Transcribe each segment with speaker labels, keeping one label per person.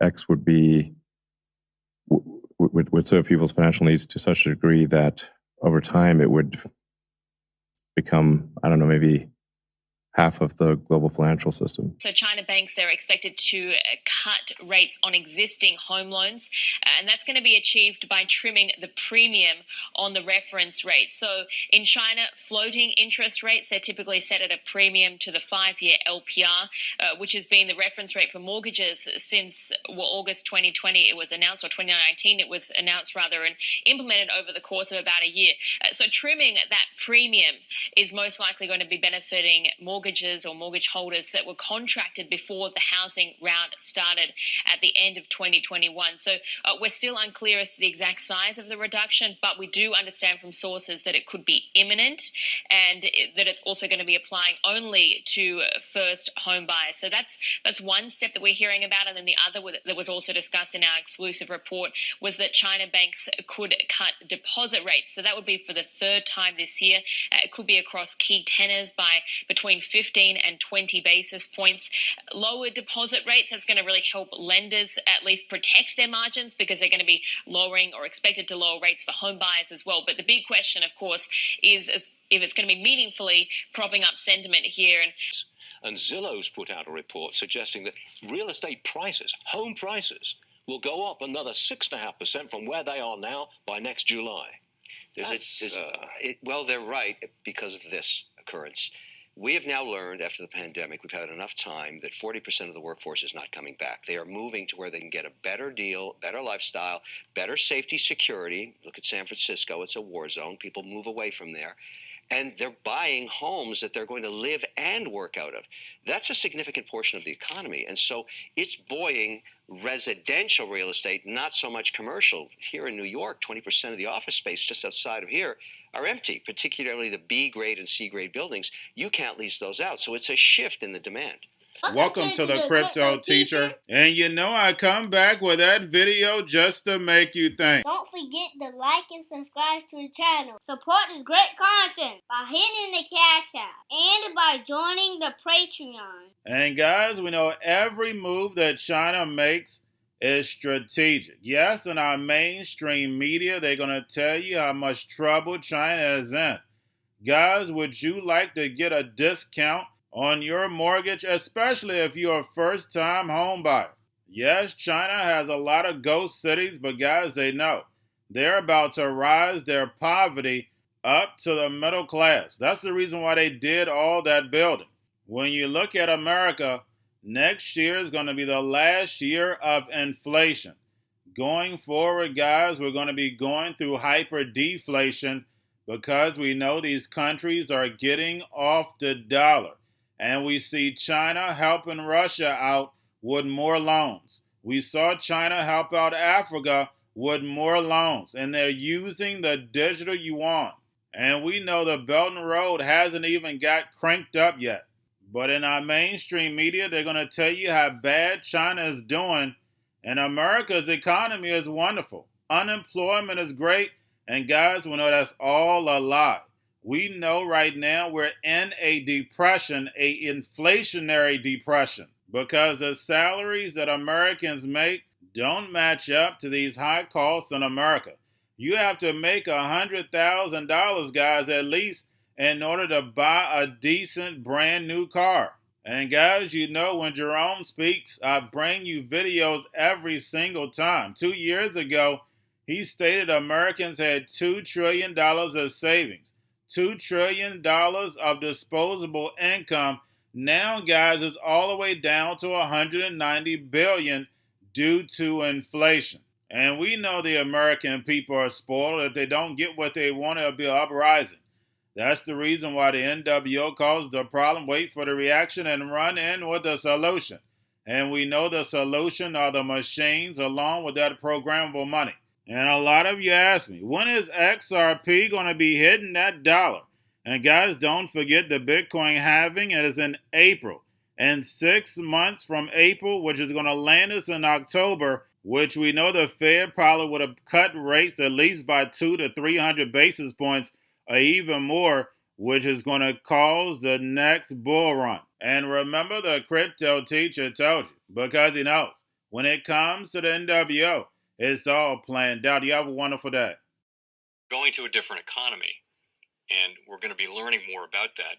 Speaker 1: X would serve people's financial needs to such a degree that over time it would become, I don't know, maybe half of the global financial system.
Speaker 2: So China banks, they're expected to cut rates on existing home loans, and that's going to be achieved by trimming the premium on the reference rate. So in China, floating interest rates, they're typically set at a premium to the 5-year LPR, which has been the reference rate for mortgages since August 2020 it was announced, or 2019 it was announced rather, and implemented over the course of about a year. So trimming that premium is most likely going to be benefiting mortgages or mortgage holders that were contracted before the housing round started at the end of 2021. So we're still unclear as to the exact size of the reduction, but we do understand from sources that it could be imminent and that it's also going to be applying only to first home buyers. So that's one step that we're hearing about. And then the other that was also discussed in our exclusive report was that China banks could cut deposit rates. So that would be for the third time this year. It could be across key tenors by between 15 and 20 basis points. Lower deposit rates, that's going to really help lenders at least protect their margins because they're going to be lowering or expected to lower rates for home buyers as well. But the big question, of course, is if it's going to be meaningfully propping up sentiment here.
Speaker 3: And Zillow's put out a report suggesting that real estate prices, home prices, will go up another 6.5% from where they are now by next July.
Speaker 4: Well, they're right because of this occurrence. We have now learned after the pandemic, we've had enough time that 40% of the workforce is not coming back. They are moving to where they can get a better deal, better lifestyle, better safety, security. Look at San Francisco. It's a war zone. People move away from there. And they're buying homes that they're going to live and work out of. That's a significant portion of the economy. And so it's buoying residential real estate, not so much commercial. Here in New York, 20% of the office space just outside of here are empty, particularly the B grade and C grade buildings. You can't lease those out. So it's a shift in the demand.
Speaker 5: Welcome to the Crypto Teacher. And you know I come back with that video just to make you think.
Speaker 6: Don't forget to like and subscribe to the channel. Support this great content by hitting the Cash App and by joining the Patreon.
Speaker 5: And guys, we know every move that China makes is strategic. Yes, in our mainstream media, they're going to tell you how much trouble China is in. Guys, would you like to get a discount on your mortgage, especially if you're a first-time home buyer? Yes, China has a lot of ghost cities, but guys, they know they're about to rise their poverty up to the middle class. That's the reason why they did all that building. When you look at America, next year is going to be the last year of inflation. Going forward, guys, we're going to be going through hyper-deflation because we know these countries are getting off the dollar. And we see China helping Russia out with more loans. We saw China help out Africa with more loans. And they're using the digital yuan. And we know the Belt and Road hasn't even got cranked up yet. But in our mainstream media, they're going to tell you how bad China is doing. And America's economy is wonderful. Unemployment is great. And guys, we know that's all a lie. We know right now we're in a depression, an inflationary depression, because the salaries that Americans make don't match up to these high costs in America. You have to make $100,000, guys, at least in order to buy a decent brand new car. And guys, you know when Jerome speaks, I bring you videos every single time. 2 years ago, he stated Americans had $2 trillion of savings. $2 trillion of disposable income. Now, guys, it's all the way down to $190 billion due to inflation. And we know the American people are spoiled. If they don't get what they want, it'll be an uprising. That's the reason why the NWO calls the problem, wait for the reaction, and run in with the solution. And we know the solution are the machines along with that programmable money. And a lot of you ask me, when is XRP going to be hitting that dollar? And guys, don't forget the Bitcoin halving. It is in April. And 6 months from April, which is going to land us in October, which we know the Fed probably would have cut rates at least by 200 to 300 basis points or even more, which is going to cause the next bull run. And remember, the Crypto Teacher told you, because he knows When it comes to the NWO, it's all planned out. You have a wonderful day.
Speaker 7: Going to a different economy, and we're going to be learning more about that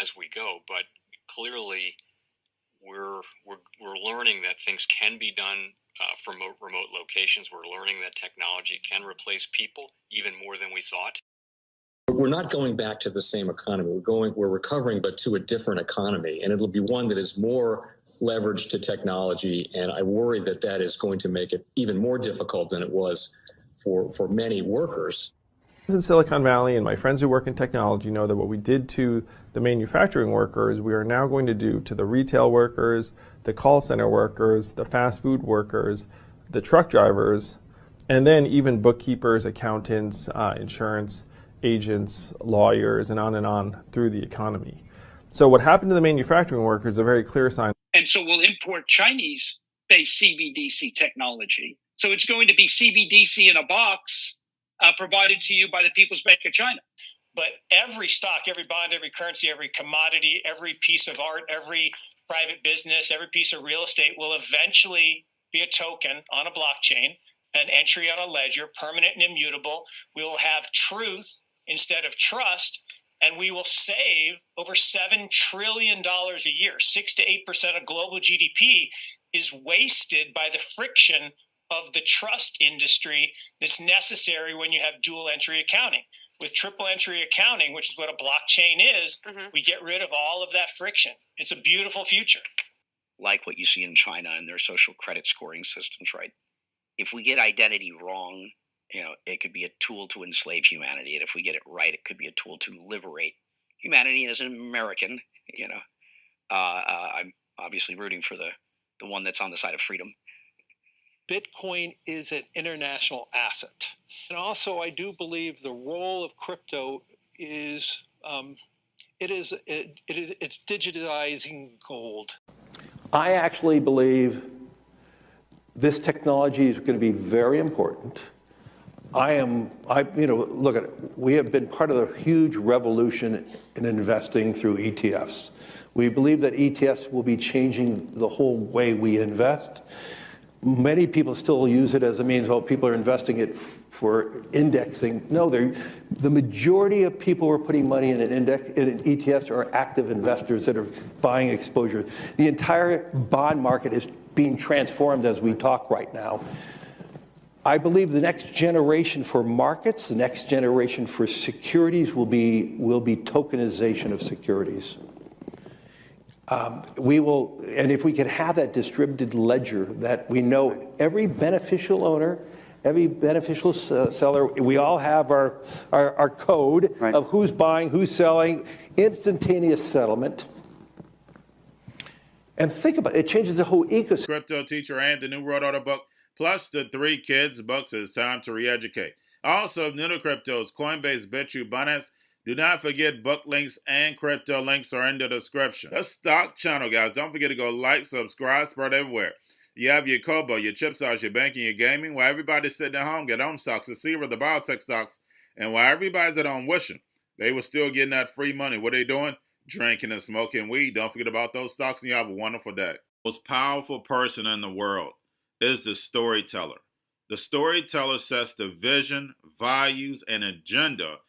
Speaker 7: as we go. But clearly, we're learning that things can be done from remote locations. We're learning that technology can replace people even more than we thought.
Speaker 8: We're not going back to the same economy. We're recovering, but to a different economy, and it'll be one that is more leveraged to technology. And I worry that that is going to make it even more difficult than it was for many workers.
Speaker 9: In Silicon Valley, and my friends who work in technology know that what we did to the manufacturing workers, we are now going to do to the retail workers, the call center workers, the fast food workers, the truck drivers, and then even bookkeepers, accountants, insurance agents, lawyers, and on through the economy. So what happened to the manufacturing workers is a very clear sign.
Speaker 10: And so we'll import Chinese-based CBDC technology. So it's going to be CBDC in a box provided to you by the People's Bank of China.
Speaker 11: But every stock, every bond, every currency, every commodity, every piece of art, every private business, every piece of real estate will eventually be a token on a blockchain, an entry on a ledger, permanent and immutable. We will have truth instead of trust, and we will save over $7 trillion a year. 6 to 8% of global GDP is wasted by the friction of the trust industry that's necessary when you have dual entry accounting. With triple entry accounting, which is what a blockchain is, we get rid of all of that friction. It's a beautiful future.
Speaker 12: Like what you see in China and their social credit scoring systems, right? If we get identity wrong, it could be a tool to enslave humanity. And if we get it right, it could be a tool to liberate humanity. And as an American, I'm obviously rooting for the one that's on the side of freedom.
Speaker 13: Bitcoin is an international asset. And also, I do believe the role of crypto is, it's digitizing gold.
Speaker 14: I actually believe this technology is going to be very important. Look at it. We have been part of the huge revolution in investing through ETFs. We believe that ETFs will be changing the whole way we invest. Many people still use it as a means, people are investing it for indexing. No, the majority of people who are putting money in in ETFs are active investors that are buying exposure. The entire bond market is being transformed as we talk right now. I believe the next generation for markets, the next generation for securities will be tokenization of securities. And if we can have that distributed ledger that we know every beneficial owner, every beneficial seller, we all have our code of who's buying, who's selling, instantaneous settlement. And think about it, it changes the whole ecosystem.
Speaker 5: Cryptoteacher and the New World Order book, plus the 3 Kids books. It's time to re-educate. Also, new to cryptos, Coinbase, Bitrue, Binance. Do not forget book links and crypto links are in the description. The stock channel, guys. Don't forget to go like, subscribe, spread everywhere. You have your Kobo, your chip stocks, your banking, your gaming. While everybody's sitting at home, get on stocks, the Seaver, the biotech stocks. And while everybody's at home wishing, they were still getting that free money. What are they doing? Drinking and smoking weed. Don't forget about those stocks, and you have a wonderful day. The most powerful person in the world is the storyteller. The storyteller sets the vision, values, and agenda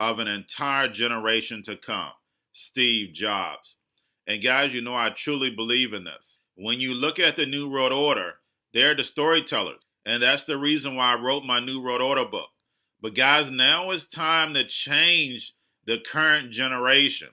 Speaker 5: of an entire generation to come. Steve Jobs. And guys, I truly believe in this. When you look at the New World Order, they're the storytellers. And that's the reason why I wrote my New World Order book. But guys, now it's time to change the current generation.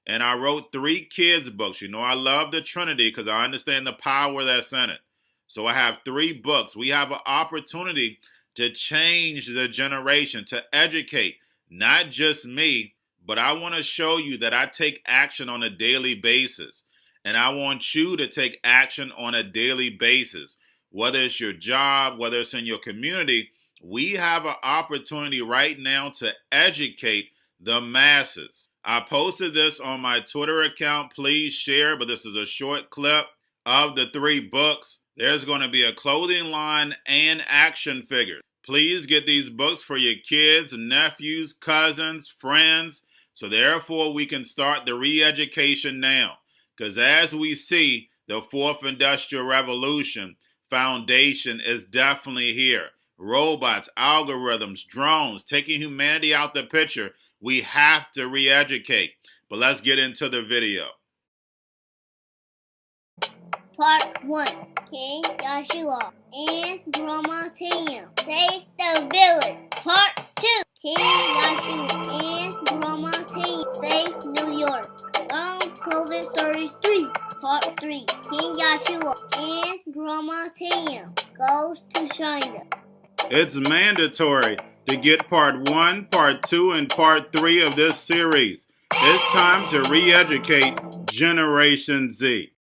Speaker 5: And I wrote 3 kids books. I love the Trinity because I understand the power that's in it. So I have 3 books. We have an opportunity to change the generation, to educate, not just me, but I want to show you that I take action on a daily basis. And I want you to take action on a daily basis. Whether it's your job, whether it's in your community, we have an opportunity right now to educate the masses. I posted this on my Twitter account. Please share, but this is a short clip of the 3 books. There's going to be a clothing line and action figures. Please get these books for your kids, nephews, cousins, friends, so therefore we can start the re-education now. Because as we see the 4th Industrial Revolution, foundation is definitely here. Robots, algorithms, drones, taking humanity out the picture. We have to re-educate. But let's get into the video.
Speaker 6: Part 1. King Joshua and Grandma Tam save the village. Part 2. King Joshua and Grandma Tam save New York from COVID-33. Part 3. King Joshua and Grandma Tam goes to China.
Speaker 5: It's mandatory to get part 1, part 2, and part 3 of this series. It's time to re-educate Generation Z.